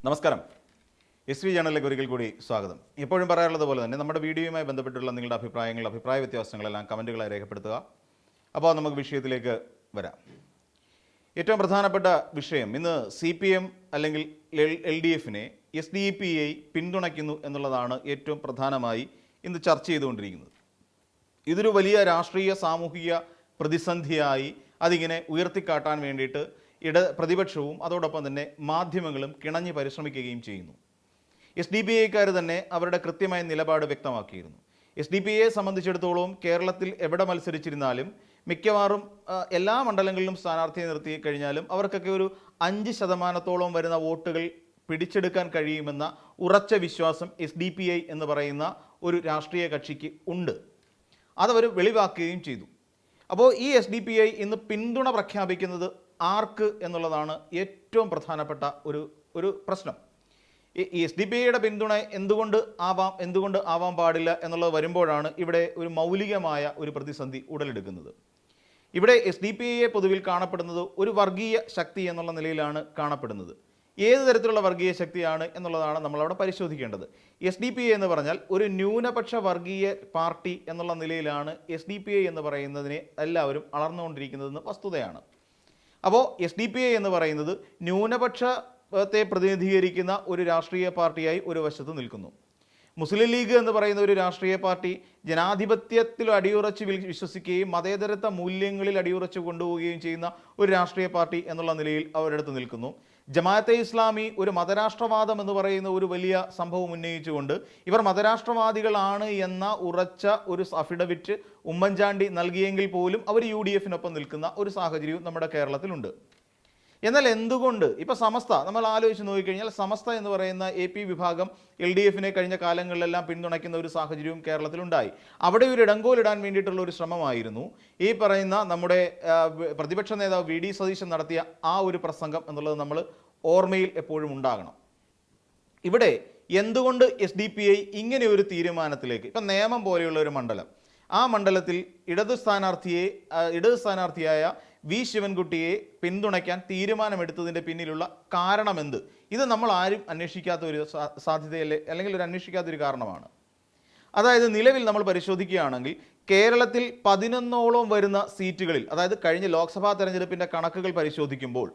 നമസ്കാരം. SV ചാനലിലേക്ക് ഒരിക്കൽ കൂടി സ്വാഗതം. എപ്പോഴും പറയാറുള്ളത് പോലെ തന്നെ നമ്മുടെ വീഡിയോയുമായി ബന്ധപ്പെട്ടുള്ള നിങ്ങളുടെ അഭിപ്രായ വ്യത്യാസങ്ങളെല്ലാം കമൻറ്റുകളായി രേഖപ്പെടുത്തുക. അപ്പോൾ നമുക്ക് വിഷയത്തിലേക്ക് വരാം. ഏറ്റവും പ്രധാനപ്പെട്ട വിഷയം ഇന്ന് CPM അല്ലെങ്കിൽ LDFനെ SDPI പിന്തുണയ്ക്കുന്നു എന്നുള്ളതാണ് ഏറ്റവും പ്രധാനമായി ഇന്ന് ചർച്ച ചെയ്തുകൊണ്ടിരിക്കുന്നത്. ഇതൊരു വലിയ രാഷ്ട്രീയ സാമൂഹിക പ്രതിസന്ധിയായി അതിങ്ങനെ ഉയർത്തിക്കാട്ടാൻ വേണ്ടിയിട്ട് പ്രതിപക്ഷവും അതോടൊപ്പം തന്നെ മാധ്യമങ്ങളും കിണഞ്ഞ് പരിശ്രമിക്കുകയും ചെയ്യുന്നു. SDPIക്കാർ തന്നെ അവരുടെ കൃത്യമായ നിലപാട് വ്യക്തമാക്കിയിരുന്നു. SDPIയെ സംബന്ധിച്ചിടത്തോളം കേരളത്തിൽ എവിടെ മത്സരിച്ചിരുന്നാലും മിക്കവാറും എല്ലാ മണ്ഡലങ്ങളിലും സ്ഥാനാർത്ഥിയെ നിർത്തി കഴിഞ്ഞാലും അവർക്കൊക്കെ ഒരു 5% വരുന്ന വോട്ടുകൾ പിടിച്ചെടുക്കാൻ കഴിയുമെന്ന ഉറച്ച വിശ്വാസം SDPI എന്ന് പറയുന്ന ഒരു രാഷ്ട്രീയ കക്ഷിക്ക് ഉണ്ട്. അതവർ വെളിവാക്കുകയും ചെയ്തു. അപ്പോൾ ഈ SDPI ഇന്ന് പിന്തുണ പ്രഖ്യാപിക്കുന്നത് ആർക്ക് എന്നുള്ളതാണ് ഏറ്റവും പ്രധാനപ്പെട്ട ഒരു പ്രശ്നം. ഈ SDPIയുടെ പിന്തുണ എന്തുകൊണ്ട് ആവാൻ പാടില്ല എന്നുള്ളത് വരുമ്പോഴാണ് ഇവിടെ ഒരു മൗലികമായ ഒരു പ്രതിസന്ധി ഉടലെടുക്കുന്നത്. ഇവിടെ SDPIയെ പൊതുവിൽ കാണപ്പെടുന്നത് ഒരു വർഗീയ ശക്തി എന്നുള്ള നിലയിലാണ് കാണപ്പെടുന്നത്. ഏത് തരത്തിലുള്ള വർഗീയ ശക്തിയാണ് എന്നുള്ളതാണ് നമ്മളവിടെ പരിശോധിക്കേണ്ടത്. SDPI എന്ന് പറഞ്ഞാൽ ഒരു ന്യൂനപക്ഷ വർഗീയ പാർട്ടി എന്നുള്ള നിലയിലാണ് SDPI എന്ന് പറയുന്നതിനെ എല്ലാവരും അളർന്നുകൊണ്ടിരിക്കുന്നതെന്ന് വസ്തുതയാണ്. അപ്പോൾ SDPI എന്ന് പറയുന്നത് ന്യൂനപക്ഷത്തെ പ്രതിനിധീകരിക്കുന്ന ഒരു രാഷ്ട്രീയ പാർട്ടിയായി ഒരു വശത്ത് നിൽക്കുന്നു. മുസ്ലിം ലീഗ് എന്ന് പറയുന്ന ഒരു രാഷ്ട്രീയ പാർട്ടി ജനാധിപത്യത്തിൽ അടിയുറച്ച് വിശ്വസിക്കുകയും മതേതരത്വ മൂല്യങ്ങളിൽ അടിയുറച്ച് കൊണ്ടുപോവുകയും ചെയ്യുന്ന ഒരു രാഷ്ട്രീയ പാർട്ടി എന്നുള്ള നിലയിൽ അവരടുത്ത് നിൽക്കുന്നു. ജമാഅത്തെ ഇസ്ലാമി ഒരു മതരാഷ്ട്രവാദം എന്ന് പറയുന്ന ഒരു വലിയ സംഭവം ഉന്നയിച്ചുകൊണ്ട് ഇവർ മതരാഷ്ട്രവാദികളാണ് എന്ന ഉറച്ച ഒരു അഫിഡവിറ്റ് ഉമ്മൻചാണ്ടി നൽകിയെങ്കിൽ പോലും അവർ UDFനൊപ്പം നിൽക്കുന്ന ഒരു സാഹചര്യവും നമ്മുടെ കേരളത്തിലുണ്ട്. എന്നാൽ എന്തുകൊണ്ട് ഇപ്പോൾ സമസ്ത നമ്മൾ ആലോചിച്ച് നോക്കിക്കഴിഞ്ഞാൽ സമസ്ത എന്ന് പറയുന്ന AP വിഭാഗം LDFനെ കഴിഞ്ഞ കാലങ്ങളിലെല്ലാം പിന്തുണയ്ക്കുന്ന ഒരു സാഹചര്യവും കേരളത്തിലുണ്ടായി. അവിടെ ഒരു ഇടങ്കോലിടാൻ വേണ്ടിയിട്ടുള്ള ഒരു ശ്രമമായിരുന്നു ഈ പറയുന്ന നമ്മുടെ പ്രതിപക്ഷ നേതാവ് VD സതീശൻ നടത്തിയ ആ ഒരു പ്രസംഗം എന്നുള്ളത് നമ്മൾ ഓർമ്മയിൽ എപ്പോഴും ഉണ്ടാകണം. ഇവിടെ എന്തുകൊണ്ട് SDPI ഇങ്ങനെ ഒരു തീരുമാനത്തിലേക്ക്, ഇപ്പം നേമം പോലെയുള്ള ഒരു മണ്ഡലം, ആ മണ്ഡലത്തിൽ ഇടത് സ്ഥാനാർത്ഥിയായ V ശിവൻകുട്ടിയെ പിന്തുണയ്ക്കാൻ തീരുമാനമെടുത്തതിൻ്റെ പിന്നിലുള്ള കാരണമെന്ത്? ഇത് നമ്മൾ ആരും അന്വേഷിക്കാത്ത ഒരു സാധ്യതയല്ലേ, അല്ലെങ്കിൽ ഒരു അന്വേഷിക്കാത്തൊരു കാരണമാണ്. അതായത് നിലവിൽ നമ്മൾ പരിശോധിക്കുകയാണെങ്കിൽ കേരളത്തിൽ 11ഓളം വരുന്ന സീറ്റുകളിൽ, അതായത് കഴിഞ്ഞ ലോക്സഭാ തെരഞ്ഞെടുപ്പിൻ്റെ കണക്കുകൾ പരിശോധിക്കുമ്പോൾ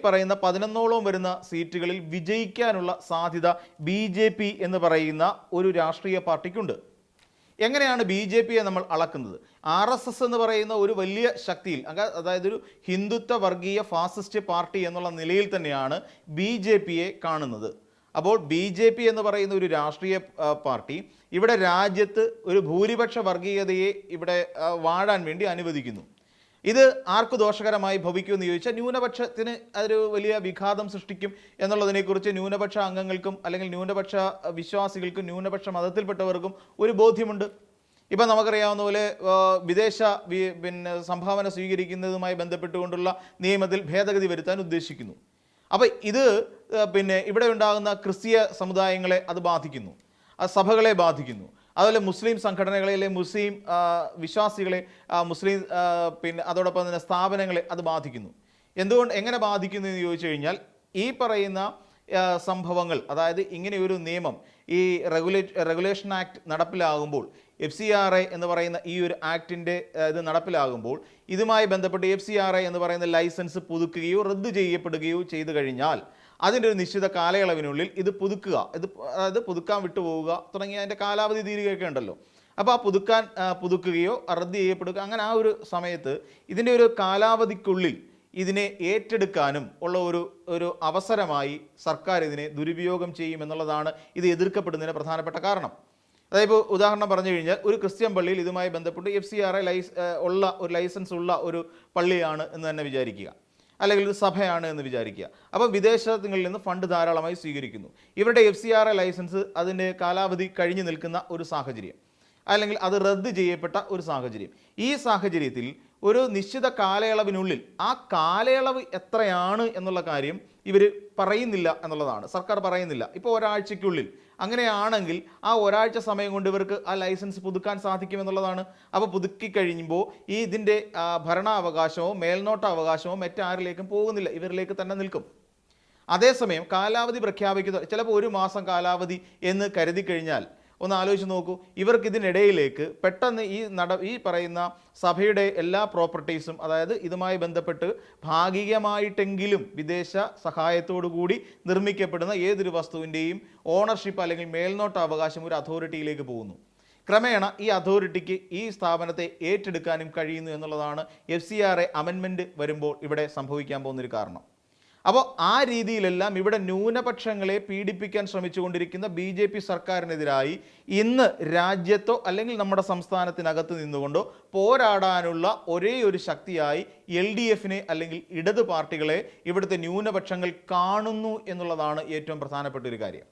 പറയുന്ന 11ഓളം വരുന്ന സീറ്റുകളിൽ വിജയിക്കാനുള്ള സാധ്യത BJP എന്ന് പറയുന്ന ഒരു രാഷ്ട്രീയ പാർട്ടിക്കുണ്ട്. എങ്ങനെയാണ് BJPയെ നമ്മൾ അളക്കുന്നത്? RSS എന്ന് പറയുന്ന ഒരു വലിയ ശക്തിയിൽ, അതായത് ഒരു ഹിന്ദുത്വ വർഗീയ ഫാസിസ്റ്റ് പാർട്ടി എന്നുള്ള നിലയിൽ തന്നെയാണ് BJPയെ കാണുന്നത്. അപ്പോൾ BJP എന്ന് പറയുന്ന ഒരു രാഷ്ട്രീയ പാർട്ടി ഇവിടെ രാജ്യത്ത് ഒരു ഭൂരിപക്ഷ വർഗീയതയെ ഇവിടെ വാഴാൻ വേണ്ടി അനുവദിക്കുന്നു. ഇത് ആർക്ക് ദോഷകരമായി ഭവിക്കുമെന്ന് ചോദിച്ചാൽ ന്യൂനപക്ഷത്തിന് അതൊരു വലിയ വിഘാതം സൃഷ്ടിക്കും എന്നുള്ളതിനെക്കുറിച്ച് ന്യൂനപക്ഷ അംഗങ്ങൾക്കും അല്ലെങ്കിൽ ന്യൂനപക്ഷ വിശ്വാസികൾക്കും ന്യൂനപക്ഷ മതത്തിൽപ്പെട്ടവർക്കും ഒരു ബോധ്യമുണ്ട്. ഇപ്പം നമുക്കറിയാവുന്ന പോലെ വിദേശ സംഭാവന സ്വീകരിക്കുന്നതുമായി ബന്ധപ്പെട്ടുകൊണ്ടുള്ള നിയമത്തിൽ ഭേദഗതി വരുത്താൻ ഉദ്ദേശിക്കുന്നു. അപ്പോൾ ഇത് ഇവിടെ ഉണ്ടാകുന്ന ക്രിസ്തീയ സമുദായങ്ങളെ അത് ബാധിക്കുന്നു, സഭകളെ ബാധിക്കുന്നു, അതുപോലെ മുസ്ലിം സംഘടനകളെ, മുസ്ലിം വിശ്വാസികളെ, മുസ്ലിം അതോടൊപ്പം തന്നെ സ്ഥാപനങ്ങളെ അത് ബാധിക്കുന്നു. എങ്ങനെ ബാധിക്കുന്നു എന്ന് ചോദിച്ചു കഴിഞ്ഞാൽ ഈ പറയുന്ന സംഭവങ്ങൾ, അതായത് ഇങ്ങനെ ഒരു നിയമം, ഈ റെഗുലേഷൻ ആക്ട് നടപ്പിലാകുമ്പോൾ, FCRA എന്ന് പറയുന്ന ഈ ഒരു ആക്ടിൻ്റെ ഇത് നടപ്പിലാകുമ്പോൾ ഇതുമായി ബന്ധപ്പെട്ട് FCRA എന്ന് പറയുന്ന ലൈസൻസ് പുതുക്കുകയോ റദ്ദ് ചെയ്യപ്പെടുകയോ ചെയ്തു കഴിഞ്ഞാൽ അതിൻ്റെ ഒരു നിശ്ചിത കാലയളവിനുള്ളിൽ ഇത് അതായത് പുതുക്കാൻ വിട്ടുപോവുക തുടങ്ങിയ അതിൻ്റെ കാലാവധി തീരുകയൊക്കെ ഉണ്ടല്ലോ. അപ്പോൾ ആ പുതുക്കുകയോ റദ്ദ് ചെയ്യപ്പെടുക, അങ്ങനെ ആ ഒരു സമയത്ത് ഇതിൻ്റെ ഒരു കാലാവധിക്കുള്ളിൽ ഇതിനെ ഏറ്റെടുക്കാനും ഉള്ള ഒരു അവസരമായി സർക്കാർ ഇതിനെ ദുരുപയോഗം ചെയ്യുമെന്നുള്ളതാണ് ഇത് എതിർക്കപ്പെടുന്നതിന് പ്രധാനപ്പെട്ട കാരണം. അതായത് ഉദാഹരണം പറഞ്ഞു കഴിഞ്ഞാൽ ഒരു ക്രിസ്ത്യൻ പള്ളിയിൽ ഇതുമായി ബന്ധപ്പെട്ട് FCRA ലൈസൻസ് ഉള്ള ഒരു പള്ളിയാണ് എന്ന് തന്നെ വിചാരിക്കുക, അല്ലെങ്കിൽ ഒരു സഭയാണ് എന്ന് വിചാരിക്കുക. അപ്പോൾ വിദേശങ്ങളിൽ നിന്ന് ഫണ്ട് ധാരാളമായി സ്വീകരിക്കുന്നു. ഇവരുടെ FCRA ലൈസൻസ് അതിൻ്റെ കാലാവധി കഴിഞ്ഞു നിൽക്കുന്ന ഒരു സാഹചര്യം, അല്ലെങ്കിൽ അത് റദ്ദ് ചെയ്യപ്പെട്ട ഒരു സാഹചര്യം. ഈ സാഹചര്യത്തിൽ ഒരു നിശ്ചിത കാലയളവിനുള്ളിൽ ആ കാലയളവ് എത്രയാണ് എന്നുള്ള കാര്യം ഇവർ പറയുന്നില്ല എന്നുള്ളതാണ്, സർക്കാർ പറയുന്നില്ല. ഇപ്പോൾ ഒരാഴ്ചയ്ക്കുള്ളിൽ അങ്ങനെയാണെങ്കിൽ ആ ഒരാഴ്ച സമയം കൊണ്ട് ഇവർക്ക് ആ ലൈസൻസ് പുതുക്കാൻ സാധിക്കുമെന്നുള്ളതാണ്. അപ്പോൾ പുതുക്കി കഴിയുമ്പോൾ ഇതിൻ്റെ ഭരണാവകാശമോ മേൽനോട്ട അവകാശമോ മറ്റാരിലേക്കും പോകുന്നില്ല, ഇവരിലേക്ക് തന്നെ നിൽക്കും. അതേസമയം കാലാവധി പ്രഖ്യാപിക്കുന്ന ചിലപ്പോൾ 1 മാസം കാലാവധി എന്ന് കരുതി കഴിഞ്ഞാൽ ഒന്ന് ആലോചിച്ച് നോക്കൂ, ഇവർക്ക് ഇതിനിടയിലേക്ക് പെട്ടെന്ന് ഈ പറയുന്ന സഭയുടെ എല്ലാ പ്രോപ്പർട്ടീസും, അതായത് ഇതുമായി ബന്ധപ്പെട്ട് ഭാഗികമായിട്ടെങ്കിലും വിദേശ സഹായത്തോടു കൂടി നിർമ്മിക്കപ്പെടുന്ന ഏതൊരു വസ്തുവിൻ്റെയും ഓണർഷിപ്പ് അല്ലെങ്കിൽ മേൽനോട്ട അവകാശം ഒരു അതോറിറ്റിയിലേക്ക് പോകുന്നു. ക്രമേണ ഈ അതോറിറ്റിക്ക് ഈ സ്ഥാപനത്തെ ഏറ്റെടുക്കാനും കഴിയുന്നു എന്നുള്ളതാണ് FCRA അമെൻമെൻറ്റ് വരുമ്പോൾ ഇവിടെ സംഭവിക്കാൻ പോകുന്നൊരു കാരണം. അപ്പോൾ ആ രീതിയിലെല്ലാം ഇവിടെ ന്യൂനപക്ഷങ്ങളെ പീഡിപ്പിക്കാൻ ശ്രമിച്ചുകൊണ്ടിരിക്കുന്ന BJP സർക്കാരിനെതിരായി ഇന്ന് രാജ്യത്തോ അല്ലെങ്കിൽ നമ്മുടെ സംസ്ഥാനത്തിനകത്ത് നിന്നുകൊണ്ടോ പോരാടാനുള്ള ഒരേ ഒരു ശക്തിയായി LDFനെ അല്ലെങ്കിൽ ഇടത് പാർട്ടികളെ ഇവിടുത്തെ ന്യൂനപക്ഷങ്ങൾ കാണുന്നു എന്നുള്ളതാണ് ഏറ്റവും പ്രധാനപ്പെട്ട ഒരു കാര്യം.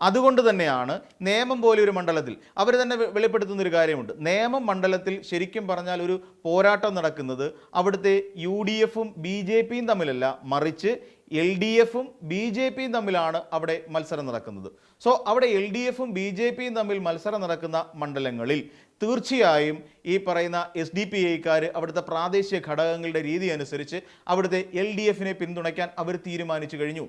അതുകൊണ്ട് തന്നെയാണ് നേമം പോലെ ഒരു മണ്ഡലത്തിൽ അവർ തന്നെ വെളിപ്പെടുത്തുന്നൊരു കാര്യമുണ്ട്. നേമം മണ്ഡലത്തിൽ ശരിക്കും പറഞ്ഞാൽ ഒരു പോരാട്ടം നടക്കുന്നത് അവിടുത്തെ UDFും BJPയും തമ്മിലല്ല, മറിച്ച് LDFും BJPയും തമ്മിലാണ് അവിടെ മത്സരം നടക്കുന്നത്. സോ അവിടെ LDFും BJPയും തമ്മിൽ മത്സരം നടക്കുന്ന മണ്ഡലങ്ങളിൽ തീർച്ചയായും ഈ പറയുന്ന SDPIക്കാർ അവിടുത്തെ പ്രാദേശിക ഘടകങ്ങളുടെ രീതി അനുസരിച്ച് അവിടുത്തെ LDFനെ പിന്തുണയ്ക്കാൻ അവർ തീരുമാനിച്ചു കഴിഞ്ഞു.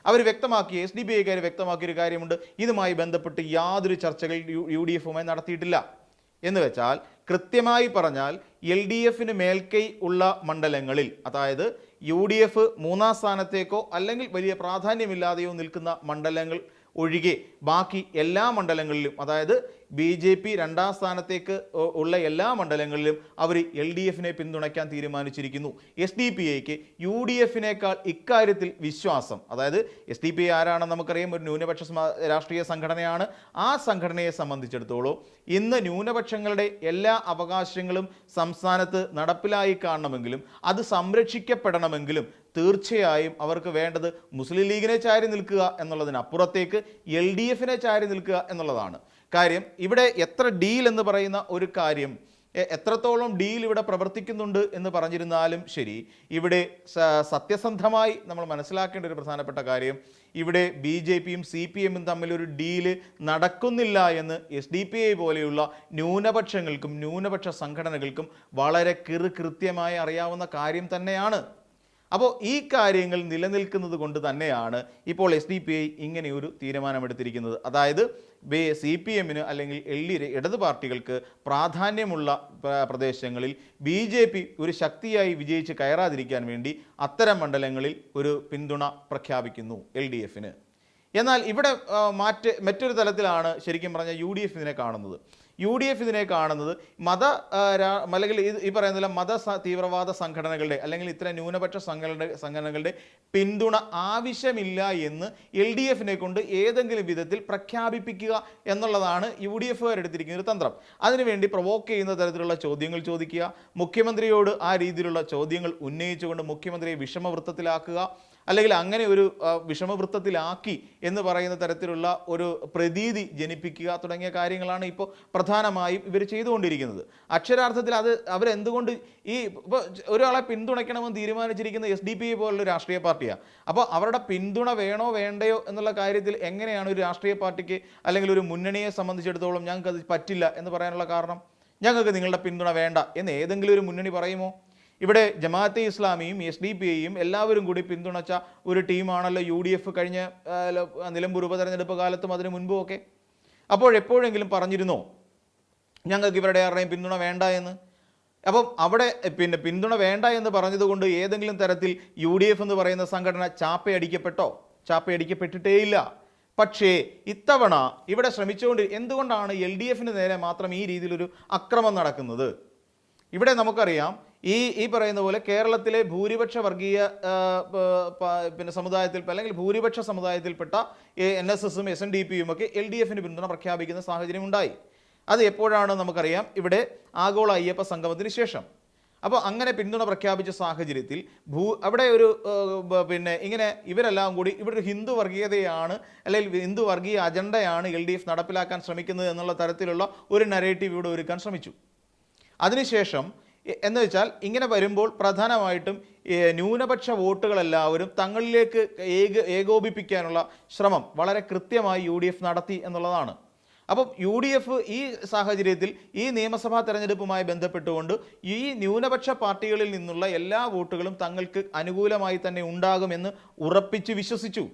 അവർ വ്യക്തമാക്കി, SDPIക്കാർ വ്യക്തമാക്കിയൊരു കാര്യമുണ്ട്, ഇതുമായി ബന്ധപ്പെട്ട് യാതൊരു ചർച്ചകൾ UDFുമായി നടത്തിയിട്ടില്ല. എന്ന് വെച്ചാൽ കൃത്യമായി പറഞ്ഞാൽ LDFന് മേൽക്കൈ ഉള്ള മണ്ഡലങ്ങളിൽ, അതായത് UDF 3-ാം സ്ഥാനത്തേക്കോ അല്ലെങ്കിൽ വലിയ പ്രാധാന്യമില്ലാതെയോ നിൽക്കുന്ന മണ്ഡലങ്ങൾ ഒഴികെ ബാക്കി എല്ലാ മണ്ഡലങ്ങളിലും, അതായത് BJP 2-ാം സ്ഥാനത്തേക്ക് ഉള്ള എല്ലാ മണ്ഡലങ്ങളിലും അവർ LDFനെ പിന്തുണയ്ക്കാൻ തീരുമാനിച്ചിരിക്കുന്നു. SDPIക്ക് UDFനേക്കാൾ ഇക്കാര്യത്തിൽ വിശ്വാസം, അതായത് SDPI ആരാണെന്ന് നമുക്കറിയാം, ഒരു ന്യൂനപക്ഷ രാഷ്ട്രീയ സംഘടനയാണ്. ആ സംഘടനയെ സംബന്ധിച്ചിടത്തോളം ഇന്ന് ന്യൂനപക്ഷങ്ങളുടെ എല്ലാ അവകാശങ്ങളും സംസ്ഥാനത്ത് നടപ്പിലായി കാണണമെങ്കിലും അത് സംരക്ഷിക്കപ്പെടണമെങ്കിലും തീർച്ചയായും അവർക്ക് വേണ്ടത് മുസ്ലിം ലീഗിനെ ചാരി നിൽക്കുക എന്നുള്ളതിനപ്പുറത്തേക്ക് LDFനെ ചാരി നിൽക്കുക എന്നുള്ളതാണ് കാര്യം. ഇവിടെ എത്ര ഡീൽ എന്ന് പറയുന്ന ഒരു കാര്യം, എത്രത്തോളം ഡീൽ ഇവിടെ പ്രവർത്തിക്കുന്നുണ്ട് എന്ന് പറഞ്ഞിരുന്നാലും ശരി, ഇവിടെ സത്യസന്ധമായി നമ്മൾ മനസ്സിലാക്കേണ്ട ഒരു പ്രധാനപ്പെട്ട കാര്യം, ഇവിടെ BJPയും CPMും തമ്മിലൊരു ഡീല് നടക്കുന്നില്ല എന്ന് SDPI പോലെയുള്ള ന്യൂനപക്ഷങ്ങൾക്കും ന്യൂനപക്ഷ സംഘടനകൾക്കും വളരെ കൃത്യമായി അറിയാവുന്ന കാര്യം തന്നെയാണ്. അപ്പോൾ ഈ കാര്യങ്ങൾ നിലനിൽക്കുന്നത് കൊണ്ട് തന്നെയാണ് ഇപ്പോൾ SDPI ഇങ്ങനെയൊരു തീരുമാനമെടുത്തിരിക്കുന്നത്. അതായത് CPMന് അല്ലെങ്കിൽ ഇടത് പാർട്ടികൾക്ക് പ്രാധാന്യമുള്ള പ്രദേശങ്ങളിൽ BJP ഒരു ശക്തിയായി വിജയിച്ച് കയറാതിരിക്കാൻ വേണ്ടി അത്തരം മണ്ഡലങ്ങളിൽ ഒരു പിന്തുണ പ്രഖ്യാപിക്കുന്നു LDFന്. എന്നാൽ ഇവിടെ മറ്റൊരു തലത്തിലാണ് ശരിക്കും പറഞ്ഞാൽ UDF ഇതിനെ കാണുന്നത്. UDF ഇതിനെ കാണുന്നത് അല്ലെങ്കിൽ ഈ പറയുന്ന മത തീവ്രവാദ സംഘടനകളുടെ അല്ലെങ്കിൽ ഇത്തരം ന്യൂനപക്ഷ സംഘടനകളുടെ പിന്തുണ ആവശ്യമില്ല എന്ന് LDFനെ കൊണ്ട് ഏതെങ്കിലും വിധത്തിൽ പ്രഖ്യാപിപ്പിക്കുക എന്നുള്ളതാണ് UDFുകാർ എടുത്തിരിക്കുന്ന ഒരു തന്ത്രം. അതിനുവേണ്ടി പ്രൊവോക്ക് ചെയ്യുന്ന തരത്തിലുള്ള ചോദ്യങ്ങൾ ചോദിക്കുക, മുഖ്യമന്ത്രിയോട് ആ രീതിയിലുള്ള ചോദ്യങ്ങൾ ഉന്നയിച്ചുകൊണ്ട് മുഖ്യമന്ത്രിയെ വിഷമവൃത്തത്തിലാക്കുക, അല്ലെങ്കിൽ അങ്ങനെ ഒരു വിഷമവൃത്തത്തിലാക്കി എന്ന് പറയുന്ന തരത്തിലുള്ള ഒരു പ്രതീതി ജനിപ്പിക്കുക തുടങ്ങിയ കാര്യങ്ങളാണ് ഇപ്പോൾ പ്രധാനമായും ഇവർ ചെയ്തുകൊണ്ടിരിക്കുന്നത്. അക്ഷരാർത്ഥത്തിൽ അവരെന്തുകൊണ്ട് ഇപ്പോൾ ഒരാളെ പിന്തുണയ്ക്കണമെന്ന് തീരുമാനിച്ചിരിക്കുന്ന SDPI പോലുള്ള രാഷ്ട്രീയ പാർട്ടിയാണ്. അപ്പോൾ അവരുടെ പിന്തുണ വേണോ വേണ്ടയോ എന്നുള്ള കാര്യത്തിൽ എങ്ങനെയാണ് ഒരു രാഷ്ട്രീയ പാർട്ടിക്ക് അല്ലെങ്കിൽ ഒരു മുന്നണിയെ സംബന്ധിച്ചിടത്തോളം ഞങ്ങൾക്ക് അത് പറ്റില്ല എന്ന് പറയാനുള്ള കാരണം? ഞങ്ങൾക്ക് നിങ്ങളുടെ പിന്തുണ വേണ്ട എന്ന് ഏതെങ്കിലും ഒരു മുന്നണി പറയുമോ? ഇവിടെ ജമാഅത്തെ ഇസ്ലാമിയും SDPIയും എല്ലാവരും കൂടി പിന്തുണച്ച ഒരു ടീമാണല്ലോ UDF കഴിഞ്ഞ നിലമ്പൂർ ഉപതെരഞ്ഞെടുപ്പ് കാലത്തും അതിനു മുൻപും ഒക്കെ. അപ്പോൾ എപ്പോഴെങ്കിലും പറഞ്ഞിരുന്നോ ഞങ്ങൾക്ക് ഇവരുടെ ആരുടെയും പിന്തുണ വേണ്ട എന്ന്? അപ്പം അവിടെ പിന്തുണ വേണ്ട എന്ന് പറഞ്ഞതുകൊണ്ട് ഏതെങ്കിലും തരത്തിൽ UDF എന്ന് പറയുന്ന സംഘടന ചാപ്പയടിക്കപ്പെട്ടിട്ടേയില്ല. പക്ഷേ ഇത്തവണ ഇവിടെ എന്തുകൊണ്ടാണ് LDFന് നേരെ മാത്രം ഈ രീതിയിലൊരു അക്രമം നടക്കുന്നത്? ഇവിടെ നമുക്കറിയാം, ഈ പറയുന്ന പോലെ കേരളത്തിലെ ഭൂരിപക്ഷ വർഗീയ സമുദായത്തിൽ അല്ലെങ്കിൽ ഭൂരിപക്ഷ സമുദായത്തിൽപ്പെട്ട NSSും SNDPയും ഒക്കെ LDFന് പിന്തുണ പ്രഖ്യാപിക്കുന്ന സാഹചര്യം ഉണ്ടായി. അത് എപ്പോഴാണ് നമുക്കറിയാം, ഇവിടെ ആഗോള അയ്യപ്പ സംഗമത്തിന് ശേഷം. അപ്പോൾ അങ്ങനെ പിന്തുണ പ്രഖ്യാപിച്ച സാഹചര്യത്തിൽ അവിടെ ഒരു ഇങ്ങനെ ഇവരെല്ലാം കൂടി ഇവിടെ ഒരു ഹിന്ദു വർഗീയതയാണ് അല്ലെങ്കിൽ ഹിന്ദു വർഗീയ അജണ്ടയാണ് LDF നടപ്പിലാക്കാൻ ശ്രമിക്കുന്നത് എന്നുള്ള തരത്തിലുള്ള ഒരു നരേറ്റീവ് ഇവിടെ ഒരുക്കാൻ ശ്രമിച്ചു. അതിനുശേഷം എന്ന് വെച്ചാൽ ഇങ്ങനെ വരുമ്പോൾ പ്രധാനമായിട്ടും ന്യൂനപക്ഷ വോട്ടുകളെല്ലാവരും തങ്ങളിലേക്ക് ഏകോപിപ്പിക്കാനുള്ള ശ്രമം വളരെ കൃത്യമായി UDF നടത്തി എന്നുള്ളതാണ്. അപ്പം UDF ഈ സാഹചര്യത്തിൽ ഈ നിയമസഭാ തെരഞ്ഞെടുപ്പുമായി ബന്ധപ്പെട്ടുകൊണ്ട് ഈ ന്യൂനപക്ഷ പാർട്ടികളിൽ നിന്നുള്ള എല്ലാ വോട്ടുകളും തങ്ങൾക്ക് അനുകൂലമായി തന്നെ ഉണ്ടാകുമെന്ന് ഉറപ്പിച്ച് വിശ്വസിച്ചു.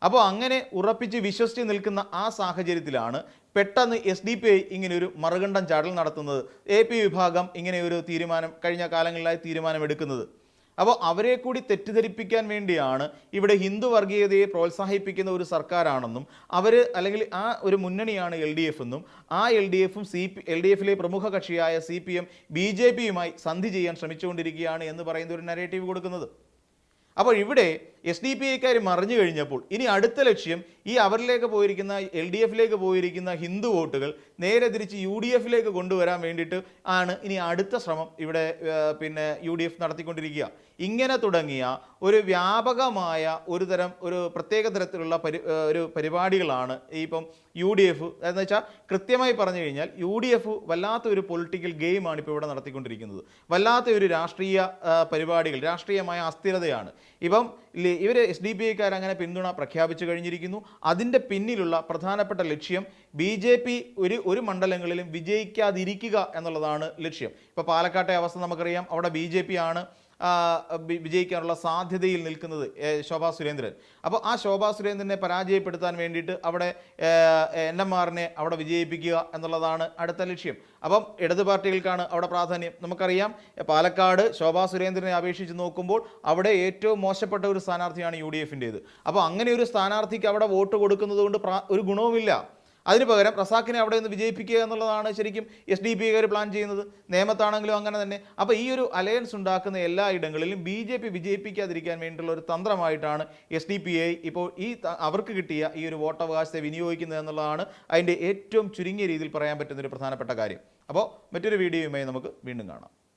അപ്പോൾ അങ്ങനെ ഉറപ്പിച്ച് വിശ്വസിച്ച് നിൽക്കുന്ന ആ സാഹചര്യത്തിലാണ് പെട്ടെന്ന് SDPI ഇങ്ങനെ ഒരു മറുകണ്ഠം ചാടൽ നടത്തുന്നത്. AP വിഭാഗം ഇങ്ങനെ ഒരു തീരുമാനം കഴിഞ്ഞ കാലങ്ങളിലായി തീരുമാനമെടുക്കുന്നത്. അപ്പോൾ അവരെ കൂടി തെറ്റിദ്ധരിപ്പിക്കാൻ വേണ്ടിയാണ് ഇവിടെ ഹിന്ദു വർഗീയതയെ പ്രോത്സാഹിപ്പിക്കുന്ന ഒരു സർക്കാരാണെന്നും അവർ അല്ലെങ്കിൽ ആ ഒരു മുന്നണിയാണ് LDF എന്നും ആ LDFും LDFിലെ പ്രമുഖ കക്ഷിയായ CPM BJPയുമായി സന്ധി ചെയ്യാൻ ശ്രമിച്ചുകൊണ്ടിരിക്കുകയാണ് എന്ന് പറയുന്ന ഒരു നരേറ്റീവ് കൊടുക്കുന്നത്. അപ്പോൾ ഇവിടെ SDPIക്കാർ മറിഞ്ഞു കഴിഞ്ഞപ്പോൾ ഇനി അടുത്ത ലക്ഷ്യം ഈ അവരിലേക്ക് പോയിരിക്കുന്ന LDFിലേക്ക് പോയിരിക്കുന്ന ഹിന്ദു വോട്ടുകൾ നേരെ തിരിച്ച് UDFിലേക്ക് കൊണ്ടുവരാൻ വേണ്ടിയിട്ട് ആണ് ഇനി അടുത്ത ശ്രമം ഇവിടെ UDF നടത്തിക്കൊണ്ടിരിക്കുക. ഇങ്ങനെ തുടങ്ങിയ ഒരു വ്യാപകമായ ഒരു പ്രത്യേക തരത്തിലുള്ള ഒരു പരിപാടികളാണ് ഇപ്പം UDF എന്ന് വെച്ചാൽ കൃത്യമായി പറഞ്ഞു കഴിഞ്ഞാൽ UDF വല്ലാത്ത ഒരു പൊളിറ്റിക്കൽ ഗെയിമാണ് ഇപ്പോൾ ഇവിടെ നടത്തിക്കൊണ്ടിരിക്കുന്നത്. വല്ലാത്ത ഒരു രാഷ്ട്രീയ പരിപാടികൾ, രാഷ്ട്രീയമായ അസ്ഥിരതയാണ്. ഇപ്പം ഇവർ SDPIക്കാർ അങ്ങനെ പിന്തുണ പ്രഖ്യാപിച്ചു കഴിഞ്ഞിരിക്കുന്നു. അതിൻ്റെ പിന്നിലുള്ള പ്രധാനപ്പെട്ട ലക്ഷ്യം BJP ഒരു മണ്ഡലങ്ങളിലും വിജയിക്കാതിരിക്കുക എന്നുള്ളതാണ് ലക്ഷ്യം. ഇപ്പോൾ പാലക്കാട്ടെ അവസ്ഥ നമുക്കറിയാം. അവിടെ BJP ആണ് വിജയിക്കാനുള്ള സാധ്യതയിൽ നിൽക്കുന്നത് ശോഭാ സുരേന്ദ്രൻ. അപ്പോൾ ആ ശോഭാ സുരേന്ദ്രനെ പരാജയപ്പെടുത്താൻ വേണ്ടിയിട്ട് അവിടെ NMRനെ അവിടെ വിജയിപ്പിക്കുക എന്നുള്ളതാണ് അടുത്ത ലക്ഷ്യം. അപ്പം ഇടത് പാർട്ടികൾക്കാണ് അവിടെ പ്രാധാന്യം. നമുക്കറിയാം പാലക്കാട് ശോഭാ സുരേന്ദ്രനെ അപേക്ഷിച്ച് നോക്കുമ്പോൾ അവിടെ ഏറ്റവും മോശപ്പെട്ട ഒരു സ്ഥാനാർത്ഥിയാണ് UDFൻ്റേത്. അപ്പോൾ അങ്ങനെ ഒരു സ്ഥാനാർത്ഥിക്ക് അവിടെ വോട്ട് കൊടുക്കുന്നത് കൊണ്ട് ഒരു ഗുണവുമില്ല. അതിന് പകരം റസാഖിനെ അവിടെ നിന്ന് വിജയിപ്പിക്കുക എന്നുള്ളതാണ് ശരിക്കും SDPIക്കാർ പ്ലാൻ ചെയ്യുന്നത്. നേമത്താണെങ്കിലും അങ്ങനെ തന്നെ. അപ്പോൾ ഈ ഒരു അലയൻസ് ഉണ്ടാക്കുന്ന എല്ലാ ഇടങ്ങളിലും BJP വിജയിപ്പിക്കാതിരിക്കാൻ വേണ്ടിയിട്ടുള്ള ഒരു തന്ത്രമായിട്ടാണ് SDPI ഇപ്പോൾ അവർക്ക് കിട്ടിയ ഈ ഒരു വോട്ടവകാശത്തെ വിനിയോഗിക്കുന്നത് എന്നുള്ളതാണ് അതിൻ്റെ ഏറ്റവും ചുരുങ്ങിയ രീതിയിൽ പറയാൻ പറ്റുന്ന ഒരു പ്രധാനപ്പെട്ട കാര്യം. അപ്പോൾ മറ്റൊരു വീഡിയോയുമായി നമുക്ക് വീണ്ടും കാണാം.